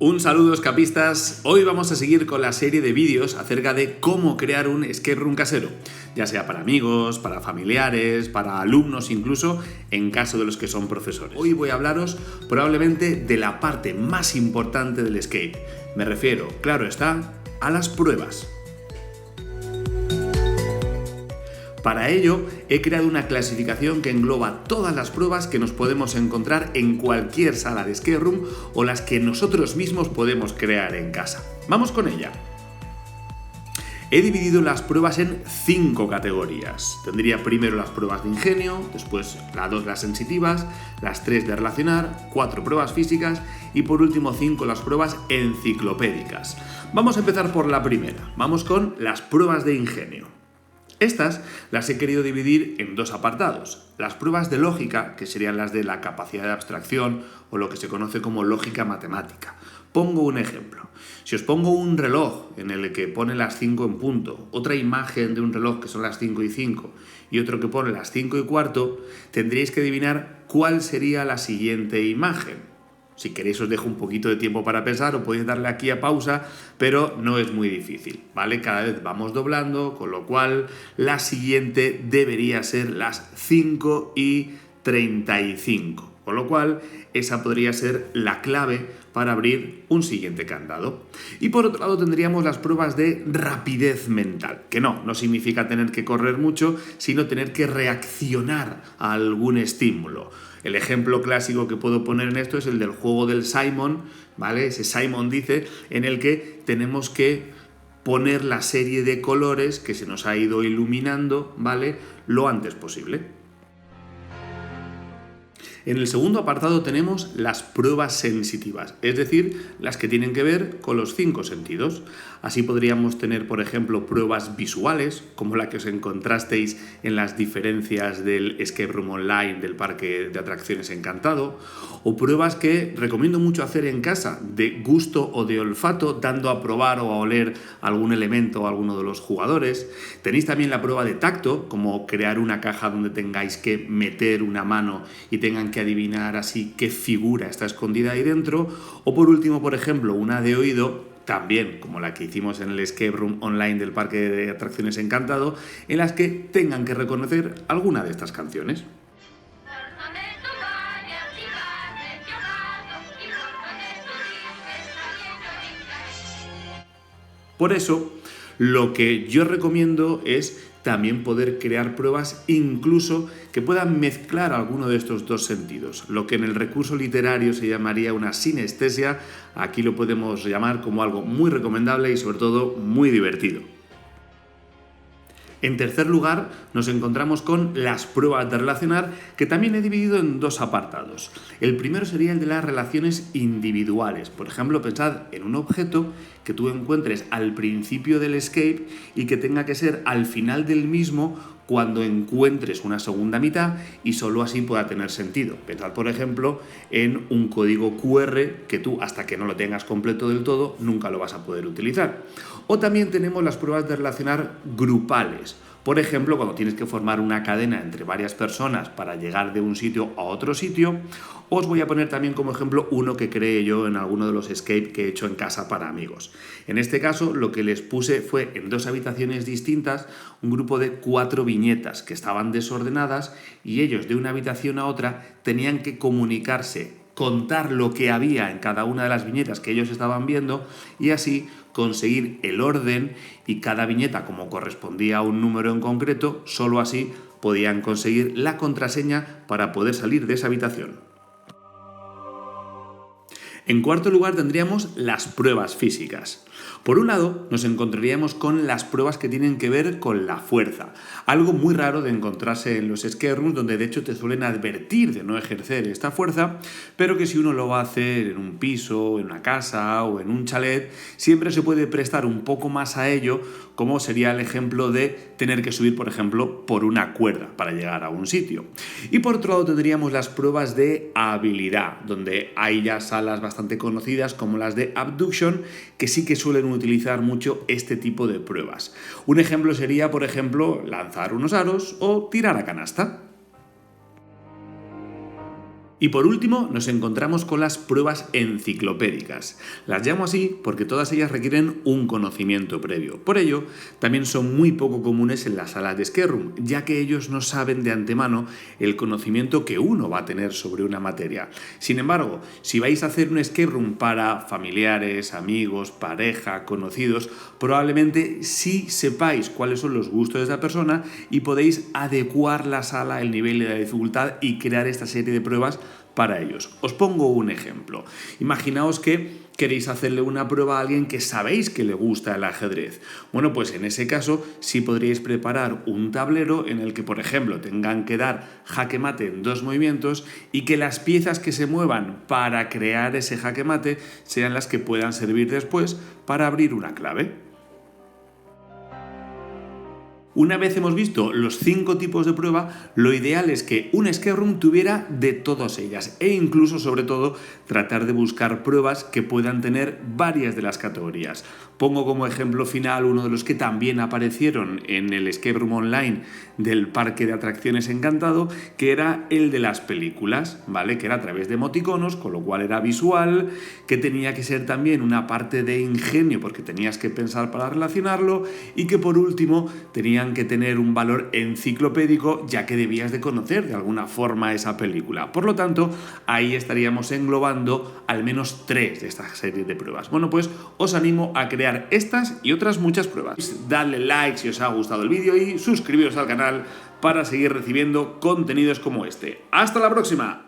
Un saludo, escapistas. Hoy vamos a seguir con la serie de vídeos acerca de cómo crear un escape room casero, ya sea para amigos, para familiares, para alumnos incluso, en caso de los que son profesores. Hoy voy a hablaros probablemente de la parte más importante del escape. Me refiero, claro está, a las pruebas. Para ello, he creado una clasificación que engloba todas las pruebas que nos podemos encontrar en cualquier sala de escape room o las que nosotros mismos podemos crear en casa. ¡Vamos con ella! He dividido las pruebas en 5 categorías. Tendría primero las pruebas de ingenio, después las 2 las sensitivas, las 3 de relacionar, 4 pruebas físicas y por último 5 las pruebas enciclopédicas. Vamos a empezar por la primera. Vamos con las pruebas de ingenio. Estas las he querido dividir en 2 apartados. Las pruebas de lógica, que serían las de la capacidad de abstracción o lo que se conoce como lógica matemática. Pongo un ejemplo. Si os pongo un reloj en el que pone las 5 en punto, otra imagen de un reloj que son las 5 y 5 y otro que pone las 5 y cuarto, tendréis que adivinar cuál sería la siguiente imagen. Si queréis os dejo un poquito de tiempo para pensar o podéis darle aquí a pausa, pero no es muy difícil, ¿vale? Cada vez vamos doblando, con lo cual la siguiente debería ser las 5 y 35. Con lo cual, esa podría ser la clave para abrir un siguiente candado. Y por otro lado tendríamos las pruebas de rapidez mental, que no significa tener que correr mucho, sino tener que reaccionar a algún estímulo. El ejemplo clásico que puedo poner en esto es el del juego del Simon, ¿vale? Ese Simon dice, en el que tenemos que poner la serie de colores que se nos ha ido iluminando, ¿vale? Lo antes posible. En el segundo apartado tenemos las pruebas sensitivas, es decir, las que tienen que ver con los 5 sentidos. Así podríamos tener, por ejemplo, pruebas visuales, como la que os encontrasteis en las diferencias del Escape Room Online del Parque de Atracciones Encantado, o pruebas que recomiendo mucho hacer en casa, de gusto o de olfato, dando a probar o a oler algún elemento o alguno de los jugadores. Tenéis también la prueba de tacto, como crear una caja donde tengáis que meter una mano y tengan que adivinar así qué figura está escondida ahí dentro, o por último, por ejemplo, una de oído, también como la que hicimos en el Escape Room Online del Parque de Atracciones Encantado, en las que tengan que reconocer alguna de estas canciones. Por eso, lo que yo recomiendo es también poder crear pruebas incluso que puedan mezclar alguno de estos 2 sentidos. Lo que en el recurso literario se llamaría una sinestesia, aquí lo podemos llamar como algo muy recomendable y sobre todo muy divertido. En tercer lugar, nos encontramos con las pruebas de relacionar, que también he dividido en 2 apartados. El primero sería el de las relaciones individuales. Por ejemplo, pensad en un objeto que tú encuentres al principio del escape y que tenga que ser al final del mismo cuando encuentres una segunda mitad y solo así pueda tener sentido. Pensad, por ejemplo, en un código QR que tú, hasta que no lo tengas completo del todo, nunca lo vas a poder utilizar. O también tenemos las pruebas de relacionar grupales. Por ejemplo, cuando tienes que formar una cadena entre varias personas para llegar de un sitio a otro sitio. Os voy a poner también como ejemplo uno que creé yo en alguno de los escape que he hecho en casa para amigos. En este caso, lo que les puse fue en 2 habitaciones distintas un grupo de 4 viñetas que estaban desordenadas y ellos de una habitación a otra tenían que comunicarse, contar lo que había en cada una de las viñetas que ellos estaban viendo y así conseguir el orden, y cada viñeta, como correspondía a un número en concreto, solo así podían conseguir la contraseña para poder salir de esa habitación. En cuarto lugar tendríamos las pruebas físicas. Por un lado, nos encontraríamos con las pruebas que tienen que ver con la fuerza, algo muy raro de encontrarse en los escape rooms, donde de hecho te suelen advertir de no ejercer esta fuerza, pero que si uno lo va a hacer en un piso, en una casa o en un chalet, siempre se puede prestar un poco más a ello, como sería el ejemplo de tener que subir, por ejemplo, por una cuerda para llegar a un sitio. Y por otro lado tendríamos las pruebas de habilidad, donde hay ya salas bastante conocidas como las de Abduction, que sí que suelen utilizar mucho este tipo de pruebas. Un ejemplo sería, por ejemplo, lanzar unos aros o tirar a canasta. Y por último, nos encontramos con las pruebas enciclopédicas. Las llamo así porque todas ellas requieren un conocimiento previo. Por ello, también son muy poco comunes en las salas de escape room, ya que ellos no saben de antemano el conocimiento que uno va a tener sobre una materia. Sin embargo, si vais a hacer un escape room para familiares, amigos, pareja, conocidos, probablemente sí sepáis cuáles son los gustos de esa persona y podéis adecuar la sala, el nivel de dificultad y crear esta serie de pruebas para ellos. Os pongo un ejemplo. Imaginaos que queréis hacerle una prueba a alguien que sabéis que le gusta el ajedrez. Bueno, pues en ese caso sí podríais preparar un tablero en el que, por ejemplo, tengan que dar jaque mate en 2 movimientos y que las piezas que se muevan para crear ese jaque mate sean las que puedan servir después para abrir una clave. Una vez hemos visto los 5 tipos de prueba, lo ideal es que un escape room tuviera de todas ellas e incluso, sobre todo, tratar de buscar pruebas que puedan tener varias de las categorías. Pongo como ejemplo final uno de los que también aparecieron en el escape room online del parque de atracciones Encantado, que era el de las películas, ¿vale? Que era a través de emoticonos, con lo cual era visual, que tenía que ser también una parte de ingenio porque tenías que pensar para relacionarlo y que por último tenían que tener un valor enciclopédico, ya que debías de conocer de alguna forma esa película. Por lo tanto, ahí estaríamos englobando al menos 3 de esta serie de pruebas. Bueno, pues os animo a crear estas y otras muchas pruebas. Dadle like si os ha gustado el vídeo y suscribiros al canal para seguir recibiendo contenidos como este. ¡Hasta la próxima!